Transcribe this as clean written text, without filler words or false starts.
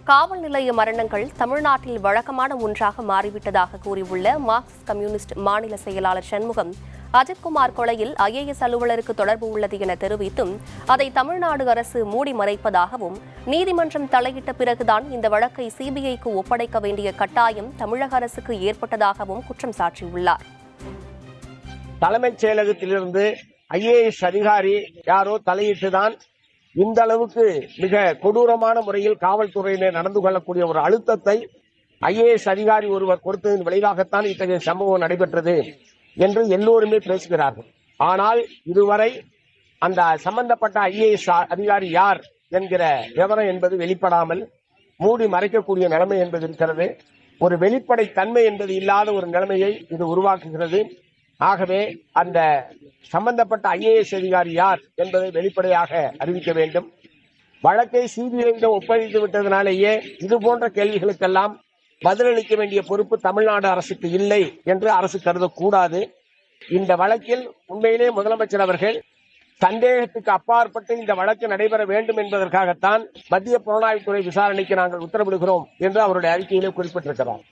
காவல் நிலைய மரணங்கள் தமிழ்நாட்டில் வழக்கமான ஒன்றாக மாறிவிட்டதாக கூறியுள்ள மார்க்சிஸ்ட் கம்யூனிஸ்ட் மாநில செயலாளர் சண்முகம், அஜித்குமார் கொலையில் IAS அலுவலருக்கு தொடர்பு உள்ளது என தெரிவித்தும் அதை தமிழ்நாடு அரசு மூடி மறைப்பதாகவும், நீதிமன்றம் தலையிட்ட பிறகுதான் இந்த வழக்கை CBIக்கு ஒப்படைக்க வேண்டிய கட்டாயம் தமிழக அரசுக்கு ஏற்பட்டதாகவும் குற்றம் சாட்டியுள்ளார். தலைமைச் செயலகத்திலிருந்து IAS அதிகாரி யாரோ தலையிட்டுதான் இந்த அளவுக்கு மிக கொடூரமான முறையில் காவல்துறையினர் நடந்து கொள்ளக்கூடிய ஒரு அழுத்தத்தை IAS அதிகாரி ஒருவர் கொடுத்ததன் விளைவாகத்தான் இத்தகைய சம்பவம் நடைபெற்றது என்று எல்லோருமே பேசுகிறார்கள். ஆனால் இதுவரை அந்த சம்பந்தப்பட்ட IAS அதிகாரி யார் என்கிற விவரம் என்பது வெளிப்படாமல் மூடி மறைக்கக்கூடிய நிலைமை என்பது இருக்கிறது. ஒரு வெளிப்படை தன்மை என்பது இல்லாத ஒரு நிலைமையை இது உருவாக்குகிறது. ஆகவே அந்த சம்பந்தப்பட்ட IAS அதிகாரி யார் என்பதை வெளிப்படையாக அறிவிக்க வேண்டும். வழக்கை CBIயிடம் ஒப்படைத்து விட்டதனாலேயே இது போன்ற கேள்விகளுக்கெல்லாம் பதிலளிக்க வேண்டிய பொறுப்பு தமிழ்நாடு அரசுக்கு இல்லை என்று அரசு கருதக்கூடாது. இந்த வழக்கில் உண்மையிலே முதலமைச்சர் அவர்கள் சந்தேகத்துக்கு அப்பாற்பட்டு இந்த வழக்கு நடைபெற வேண்டும் என்பதற்காகத்தான் மத்திய புலனாய்வுத்துறை விசாரணைக்கு நாங்கள் உத்தரவிடுகிறோம் என்று அவருடைய அறிக்கையிலே குறிப்பிட்டிருக்கிறார்.